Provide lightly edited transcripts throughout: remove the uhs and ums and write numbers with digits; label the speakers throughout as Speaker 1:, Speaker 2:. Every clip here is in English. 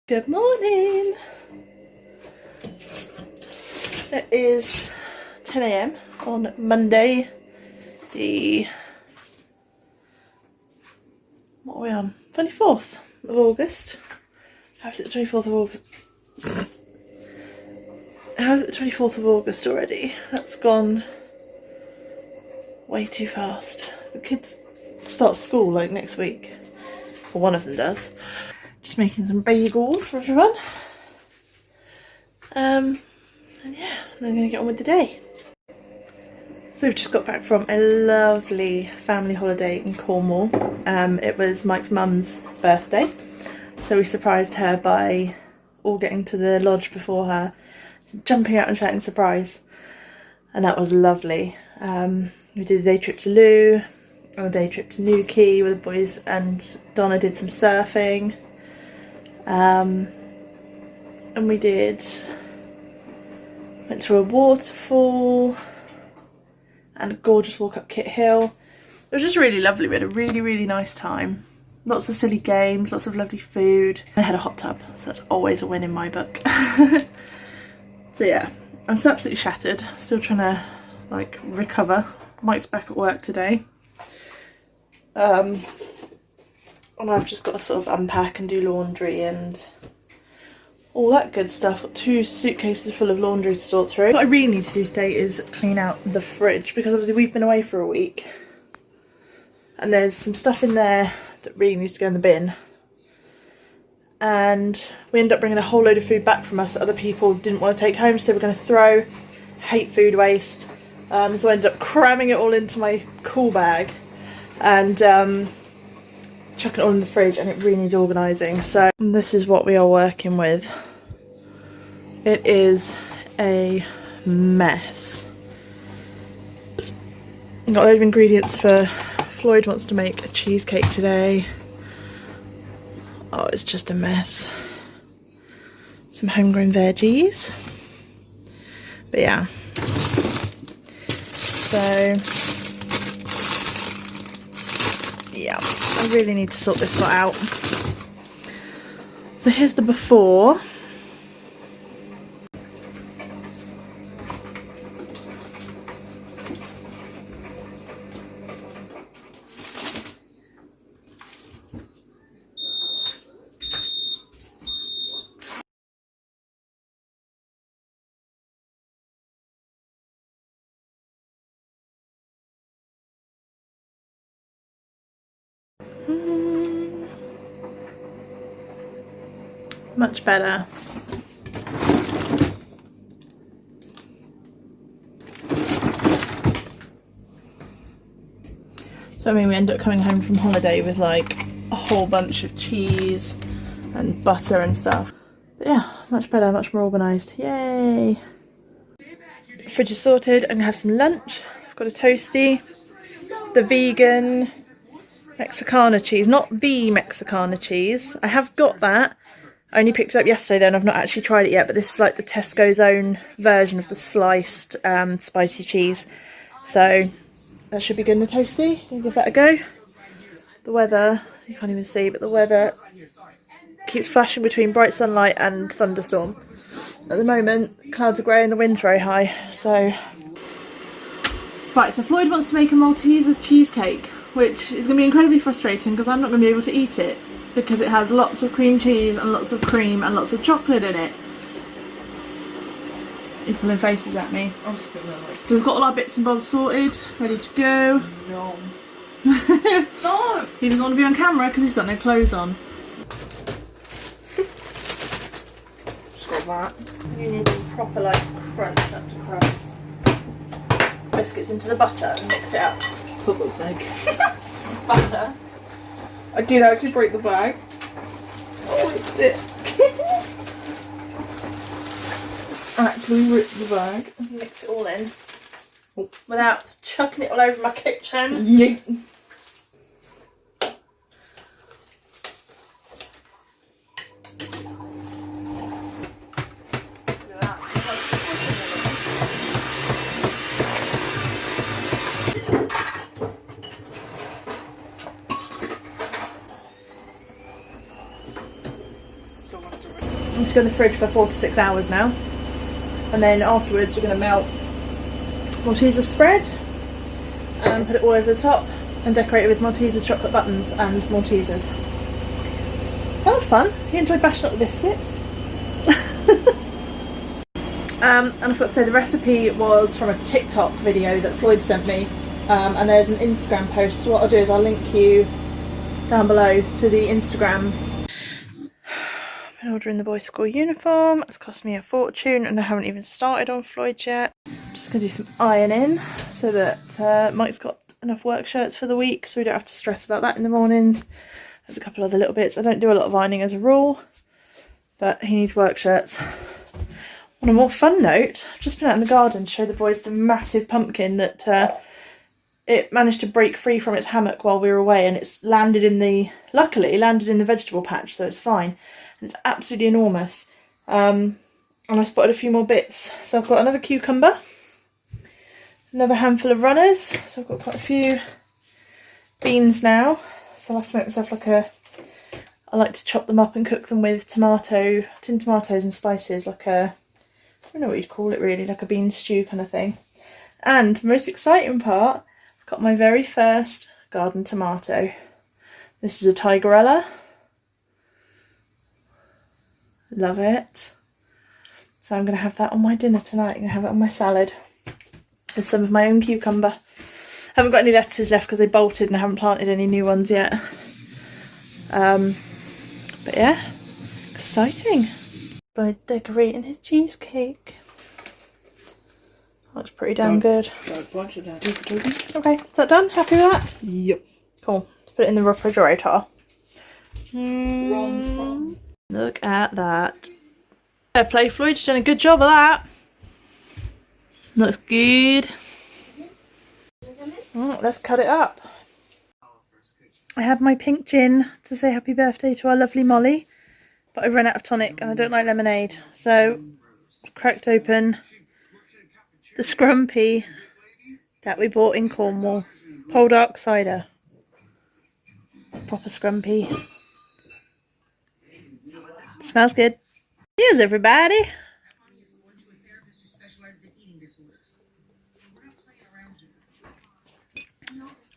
Speaker 1: Good morning. It is 10 AM on Monday, what are we on? 24th of August. How is it the 24th of August? How is it the 24th of August already? That's gone way too fast. The kids start school like next week. Or one of them does. Just making some bagels for everyone. And yeah, then I'm going to get on with the day. So we've just got back from a lovely family holiday in Cornwall. It was Mike's mum's birthday. So we surprised her by all getting to the lodge before her, jumping out and shouting surprise. And that was lovely. We did a day trip to Lou, and a day trip to Newquay with the boys, and Donna did some surfing. And we went to a waterfall and a gorgeous walk up Kit Hill. It was just really lovely. We had a really nice time. Lots of silly games, lots of lovely food. I had a hot tub, so that's always a win in my book. So yeah, I'm still absolutely shattered. Still trying to like recover. Mike's back at work today. And I've just got to sort of unpack and do laundry and all that good stuff. Got 2 suitcases full of laundry to sort through. What I really need to do today is clean out the fridge, because obviously we've been away for a week and there's some stuff in there that really needs to go in the bin, and we ended up bringing a whole load of food back from us that other people didn't want to take home, so they were going to throw. Hate food waste, so I ended up cramming it all into my cool bag and chucking it all in the fridge, and it really needs organising. So this is what we are working with. It is a mess. I've got a load of ingredients for Floyd wants to make a cheesecake today. Oh, it's just a mess. Some homegrown veggies. But yeah. So yeah, I really need to sort this lot out. So here's the before. Much better. So I mean, we end up coming home from holiday with like a whole bunch of cheese and butter and stuff. But yeah, much better, much more organised. Yay! Fridge is sorted. I'm gonna have some lunch. I've got a toasty. It's the vegan Mexicana cheese, not the Mexicana cheese. I have got that. I only picked it up yesterday though, and I've not actually tried it yet, but this is like the Tesco's own version of the sliced spicy cheese. So that should be good in a toasty. I'll give that a go. The weather, you can't even see, but the weather keeps flashing between bright sunlight and thunderstorm. At the moment, clouds are grey and the wind's very high, so... Right, so Floyd wants to make a Maltesers cheesecake, which is going to be incredibly frustrating because I'm not going to be able to eat it, because it has lots of cream cheese and lots of cream and lots of chocolate in it. He's pulling faces at me. So we've got all our bits and bobs sorted, ready to go.
Speaker 2: No.
Speaker 1: No! He doesn't want to be on camera because he's got no clothes on.
Speaker 2: Just got that.
Speaker 1: You need them proper like crunched up to crumbs. Biscuits into the butter and mix it up.
Speaker 2: For God's sake.
Speaker 1: Butter.
Speaker 2: I did actually break the bag.
Speaker 1: Oh, it did.
Speaker 2: Actually ripped the bag.
Speaker 1: Mix it all in. Oh. Without chucking it all over my kitchen.
Speaker 2: Yeet. So once it's
Speaker 1: Let's go in the fridge for 4 to 6 hours now. And then afterwards we're going to melt Malteser spread and put it all over the top and decorate it with Maltesers chocolate buttons and Maltesers. That was fun. He enjoyed bashing up the biscuits. And I forgot to say the recipe was from a TikTok video that Floyd sent me, and there's an Instagram post, so what I'll do is I'll link you down below to the Instagram. I've been ordering the boys' school uniform. It's cost me a fortune and I haven't even started on Floyd yet. Just going to do some ironing so that Mike's got enough work shirts for the week so we don't have to stress about that in the mornings. There's a couple other little bits. I don't do a lot of ironing as a rule, but he needs work shirts. On a more fun note, I've just been out in the garden to show the boys the massive pumpkin that it managed to break free from its hammock while we were away, and it's landed in the, luckily, landed in the vegetable patch, so it's fine. And it's absolutely enormous. And I spotted a few more bits. So I've got another cucumber, another handful of runners. So I've got quite a few beans now. So I'll have to make myself like I like to chop them up and cook them with tinned tomatoes and spices, like I don't know what you'd call it really, like a bean stew kind of thing. And the most exciting part, I've got my very first garden tomato. This is a Tigerella. Love it. So I'm going to have that on my dinner tonight. I'm going to have it on my salad. With some of my own cucumber. I haven't got any lettuces left because they bolted and I haven't planted any new ones yet. But yeah, exciting. By decorating his cheesecake. Looks pretty damn good. Okay, is that done? Happy with that?
Speaker 2: Yep.
Speaker 1: Cool. Let's put it in the refrigerator.
Speaker 2: Wrong.
Speaker 1: Look at that. Fair play, Floyd. You've done a good job of that. Looks good. Let's cut it up. I had my pink gin to say happy birthday to our lovely Molly, but I've run out of tonic and I don't like lemonade, so I cracked open the scrumpy that we bought in Cornwall. Pole dark cider. Proper scrumpy. Smells good. Cheers, everybody.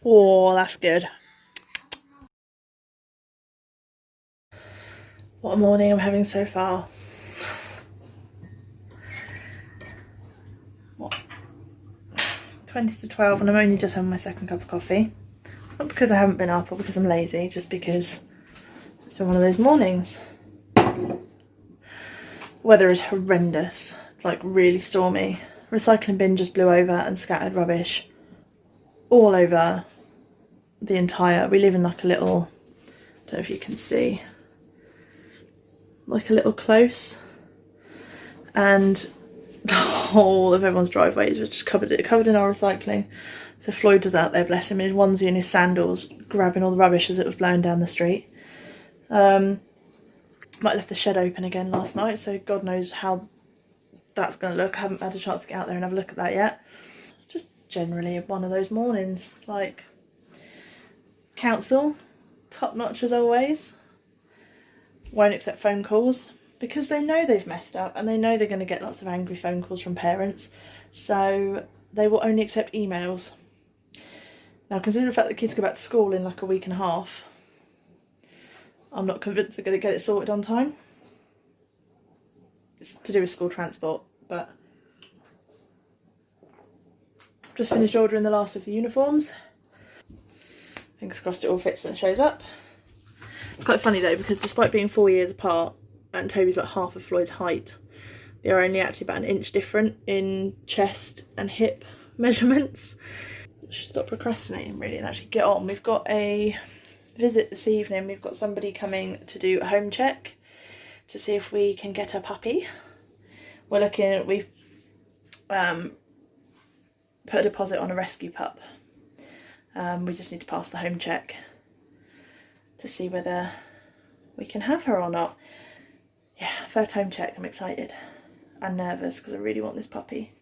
Speaker 1: Oh, that's good. What a morning I'm having so far. What? 20 to 12 and I'm only just having my second cup of coffee. Not because I haven't been up or because I'm lazy, just because it's been one of those mornings. Weather is horrendous. It's like really stormy. Recycling bin just blew over and scattered rubbish all over the entire, we live in like a little, I don't know if you can see, like a little close, and the whole of everyone's driveways were just covered in our recycling. So Floyd was out there, bless him, in his onesie and his sandals, grabbing all the rubbish as it was blowing down the street. Might have left the shed open again last night, so God knows how that's going to look. I haven't had a chance to get out there and have a look at that yet. Just generally one of those mornings, like council, top notch as always. Won't accept phone calls because they know they've messed up and they know they're going to get lots of angry phone calls from parents, so they will only accept emails. Now, considering the fact that kids go back to school in like a week and a half, I'm not convinced they're going to get it sorted on time. It's to do with school transport, but I've just finished ordering the last of the uniforms. Fingers crossed it all fits when it shows up. It's quite funny though, because despite being 4 years apart and Toby's like half of Floyd's height, they're only actually about an inch different in chest and hip measurements. I should stop procrastinating really and actually get on. We've got a visit this evening. We've got somebody coming to do a home check to see if we can get a puppy. We're looking at, we've put a deposit on a rescue pup. We just need to pass the home check to see whether we can have her or not. Yeah, first home check. I'm excited and nervous because I really want this puppy.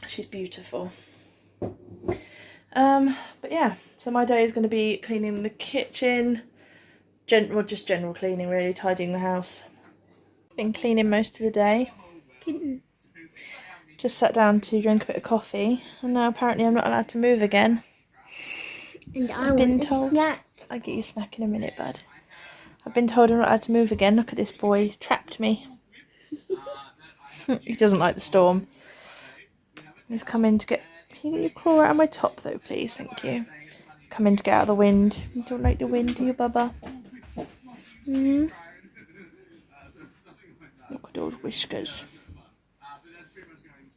Speaker 1: She's beautiful. But yeah, so my day is going to be cleaning the kitchen, just general cleaning really, tidying the house. Been cleaning most of the day. Just sat down to drink a bit of coffee, and now apparently I'm not allowed to move again.
Speaker 3: And I've been told. Snack.
Speaker 1: I'll get you a snack in a minute, bud. I've been told I'm not allowed to move again. Look at this boy, he's trapped me. He doesn't like the storm. He's come in to get... Can you crawl out of my top though, please? Thank you. He's come in to get out of the wind. You don't like the wind, do you, Bubba? Mm. Look at those whiskers.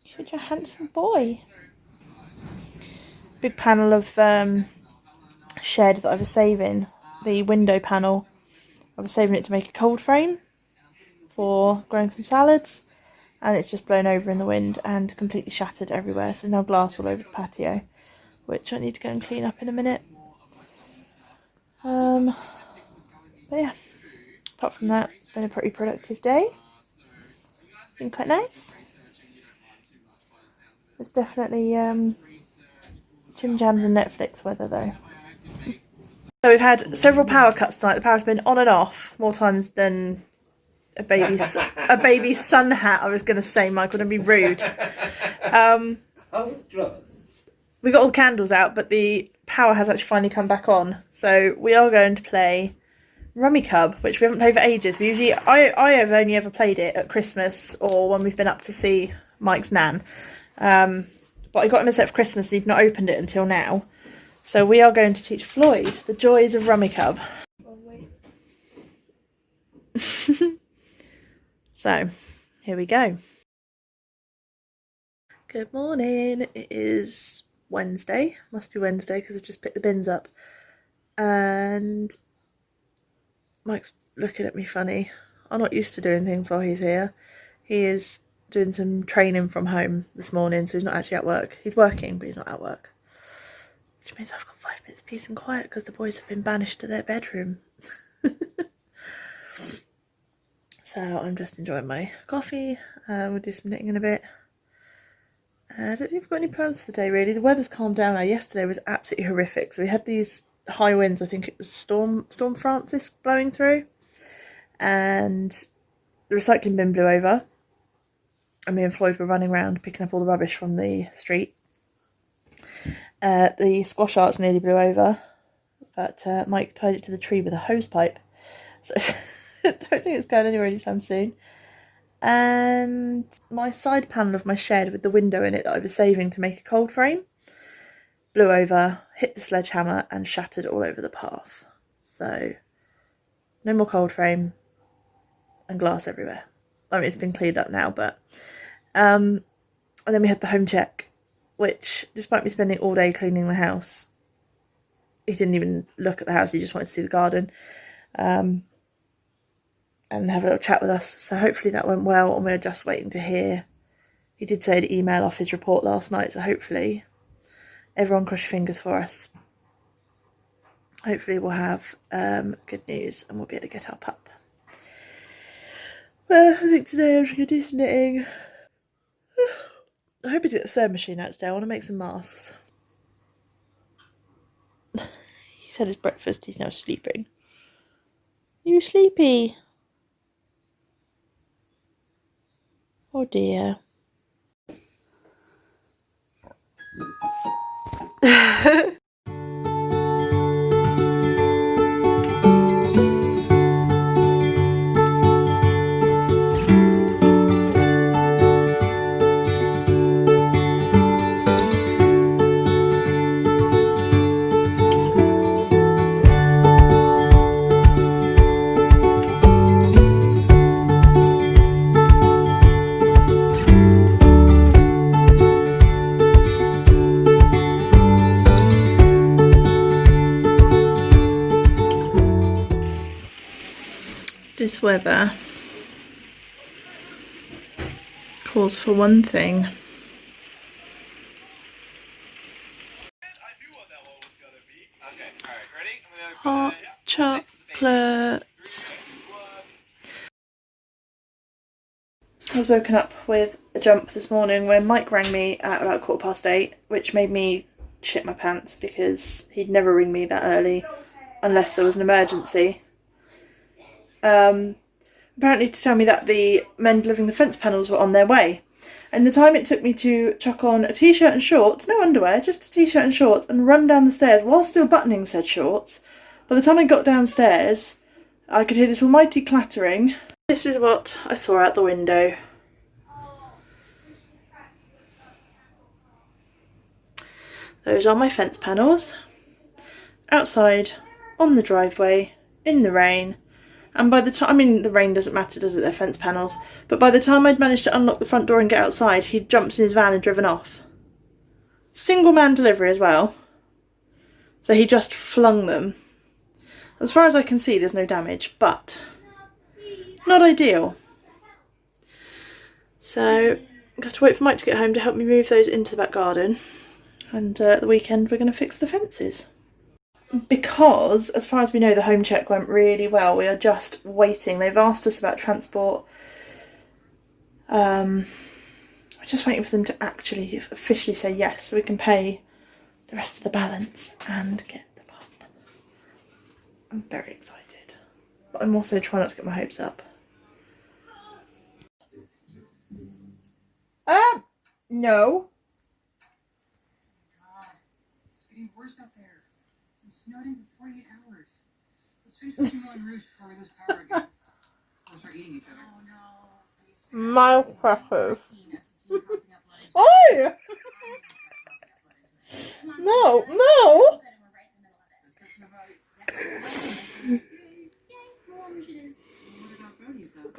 Speaker 1: Such a handsome boy. Big panel of shed that I was saving, the window panel. I was saving it to make a cold frame for growing some salads, and it's just blown over in the wind and completely shattered everywhere. So there's now glass all over the patio, which I need to go and clean up in a minute. But yeah, apart from that, it's been a pretty productive day. It's been quite nice. It's definitely Jim Jams and Netflix weather though. So we've had several power cuts tonight. The power's been on and off more times than a baby's sun hat. I was going to say, Michael, don't be rude. We got all the candles out, but the power has actually finally come back on. So we are going to play Rummy Cub, which we haven't played for ages. We usually, I have only ever played it at Christmas or when we've been up to see Mike's nan. But I got him a set for Christmas and he'd not opened it until now. So we are going to teach Floyd the joys of Rummy Cub. Oh, wait. So, here we go. Good morning. It is Wednesday. Must be Wednesday because I've just picked the bins up. And Mike's looking at me funny. I'm not used to doing things while he's here. He is doing some training from home this morning, so he's not actually at work. He's working, but he's not at work. Which means I've got 5 minutes peace and quiet because the boys have been banished to their bedroom. So I'm just enjoying my coffee. We'll do some knitting in a bit. I don't think we've got any plans for the day really. The weather's calmed down now. Yesterday was absolutely horrific. So we had these high winds. I think it was Storm Francis blowing through. And the recycling bin blew over. And me and Floyd were running around picking up all the rubbish from the street. The squash arch nearly blew over, but Mike tied it to the tree with a hose pipe. So I don't think it's going anywhere anytime soon. And my side panel of my shed with the window in it that I was saving to make a cold frame blew over, hit the sledgehammer and shattered all over the path. So no more cold frame and glass everywhere. I mean, it's been cleaned up now, but and then we had the home check, which despite me spending all day cleaning the house, he didn't even look at the house. He just wanted to see the garden and have a little chat with us. So hopefully that went well, and we're just waiting to hear. He did say to email off his report last night, so hopefully everyone cross your fingers for us. Hopefully we'll have good news and we'll be able to get our pup. Well, I think today I'm just going to do some knitting. I hope to get the sewing machine out today. I want to make some masks. He's had his breakfast. He's now sleeping. Are you sleepy? Oh dear. This weather calls for one thing. Hot chocolates. I was woken up with a jump this morning when Mike rang me at about 8:15, which made me shit my pants because he'd never ring me that early unless there was an emergency. apparently to tell me that the men delivering the fence panels were on their way. And the time it took me to chuck on a t-shirt and shorts, no underwear, just a t-shirt and shorts, and run down the stairs while still buttoning said shorts, by the time I got downstairs, I could hear this almighty clattering. This is what I saw out the window. Those are my fence panels. Outside, on the driveway, in the rain. And by the time, I mean, the rain doesn't matter, does it? They're fence panels. But by the time I'd managed to unlock the front door and get outside, he'd jumped in his van and driven off. Single man delivery as well. So he just flung them. As far as I can see, there's no damage, but not ideal. So I've got to wait for Mike to get home to help me move those into the back garden. And at the weekend, we're going to fix the fences. Because, as far as we know, the home check went really well. We are just waiting. They've asked us about transport. We're just waiting for them to actually officially say yes, so we can pay the rest of the balance and get the pub. I'm very excited. But I'm also trying not to get my hopes up.
Speaker 2: No.
Speaker 4: It's getting worse out there. It snowed in for 48 hours. Let's finish with Moulin Rouge before we lose power again. We'll start eating each other. Oh no.
Speaker 2: My precious.
Speaker 3: Oh!
Speaker 2: No, no.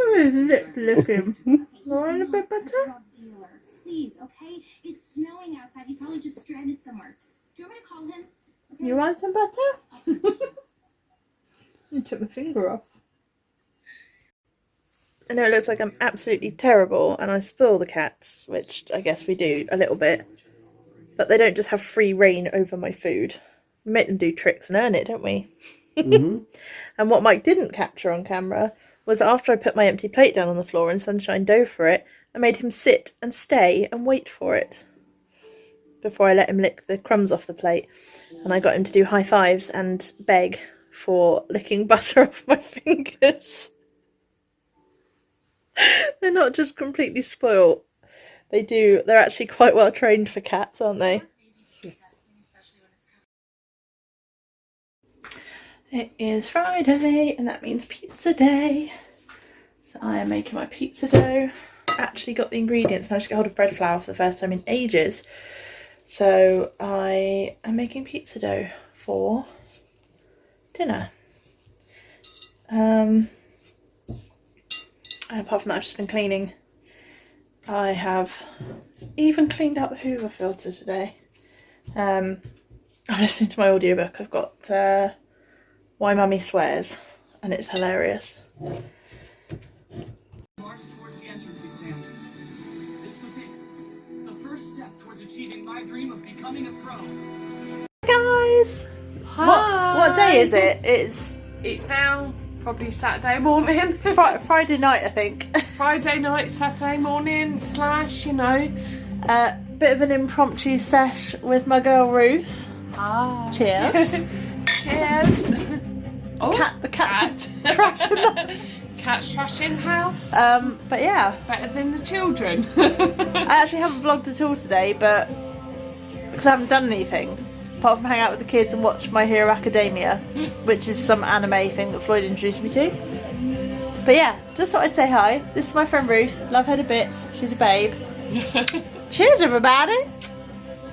Speaker 2: Lip licking. Want a bit better?
Speaker 3: Please, okay? It's snowing outside. He's probably just stranded somewhere. Do you want me to call him? Okay.
Speaker 2: You want some butter? You took my finger off.
Speaker 1: I know it looks like I'm absolutely terrible and I spoil the cats, which I guess we do a little bit. But they don't just have free reign over my food. We make them do tricks and earn it, don't we?
Speaker 5: Mm-hmm.
Speaker 1: And what Mike didn't capture on camera was that after I put my empty plate down on the floor and Sunshine dove for it, I made him sit and stay and wait for it before I let him lick the crumbs off the plate. And I got him to do high fives and beg for licking butter off my fingers. They're not just completely spoilt. They're actually quite well trained for cats, aren't they? It is Friday and that means pizza day. So I am making my pizza dough. Actually got the ingredients, managed to get hold of bread flour for the first time in ages. So I am making pizza dough for dinner. And apart from that, I've just been cleaning. I have even cleaned out the Hoover filter today. I'm listening to my audiobook. I've got Why Mummy Swears, and it's hilarious.
Speaker 4: March towards the entrance exams. This was it. The first step towards achieving my dream of becoming a pro.
Speaker 1: Guys!
Speaker 2: Hi.
Speaker 1: What day is it?
Speaker 2: It's now probably Saturday morning.
Speaker 1: Friday night, I think.
Speaker 2: Friday night, Saturday morning, / you know.
Speaker 1: Bit of an impromptu sesh with my girl Ruth.
Speaker 2: Ah.
Speaker 1: Cheers.
Speaker 2: Cheers.
Speaker 1: The cat's trashing
Speaker 2: Cat's trashing house.
Speaker 1: But yeah.
Speaker 2: Better than the children.
Speaker 1: I actually haven't vlogged at all today, but because I haven't done anything apart from hang out with the kids and watch My Hero Academia, which is some anime thing that Floyd introduced me to. But yeah, just thought I'd say hi. This is my friend Ruth. Love her to bits. She's a babe. Cheers, everybody.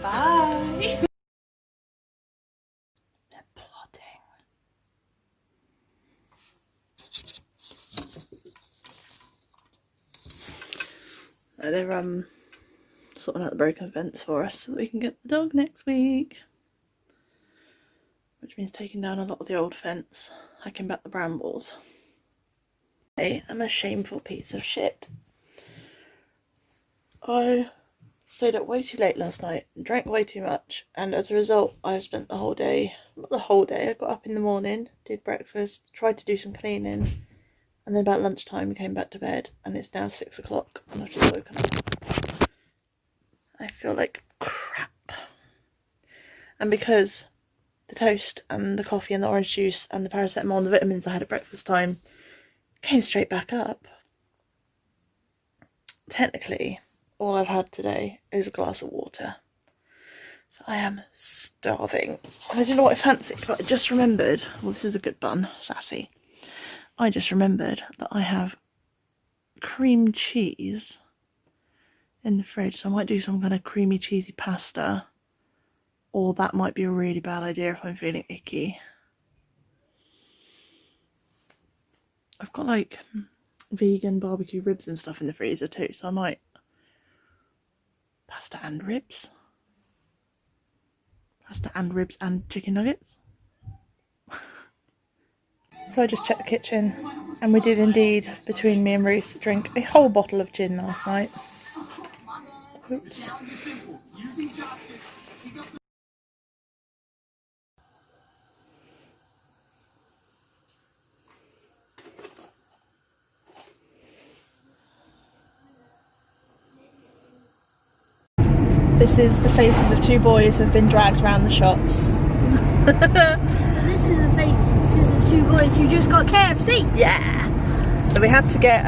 Speaker 2: Bye.
Speaker 1: They're plotting. They're sorting out the broken fence for us so that we can get the dog next week. Which means taking down a lot of the old fence, hacking back the brambles. I am a shameful piece of shit. I stayed up way too late last night and drank way too much, and as a result I've spent the whole day, not the whole day, I got up in the morning, did breakfast, tried to do some cleaning, and then about lunchtime came back to bed, and it's now 6 o'clock and I've just woken up. I feel like crap. And because the toast and the coffee and the orange juice and the paracetamol and the vitamins I had at breakfast time came straight back up. Technically, all I've had today is a glass of water. So I am starving. I don't know what I fancy, but I just remembered, well, this is a good bun, sassy. I just remembered that I have cream cheese in the fridge, so I might do some kind of creamy cheesy pasta, or that might be a really bad idea if I'm feeling icky. I've got like vegan barbecue ribs and stuff in the freezer too, so I might pasta and ribs and chicken nuggets. So I just checked the kitchen, and we did indeed, between me and Ruth, drink a whole bottle of gin last night. Oops. This is the faces of two boys who have been dragged around the shops.
Speaker 2: This is the faces of two boys who just got KFC.
Speaker 1: Yeah. So we had to get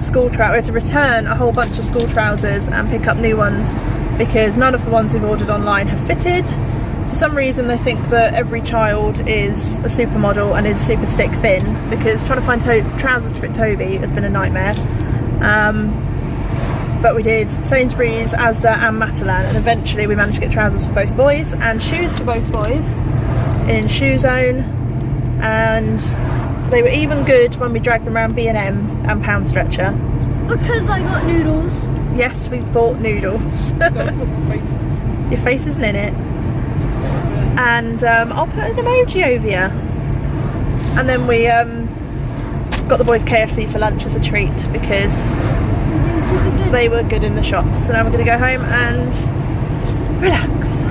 Speaker 1: school trousers. We had to return a whole bunch of school trousers and pick up new ones because none of the ones we've ordered online have fitted. For some reason they think that every child is a supermodel and is super stick thin, because trying to find trousers to fit Toby has been a nightmare. But we did Sainsbury's, Asda and Matalan, and eventually we managed to get trousers for both boys and shoes for both boys in Shoe Zone, and they were even good when we dragged them around B&M and Pound Stretcher.
Speaker 2: Because I got noodles.
Speaker 1: Yes, we bought noodles. Your face isn't in it. And I'll put an emoji over you. And then we got the boys KFC for lunch as a treat because they were good in the shops. So now we're going to go home and relax.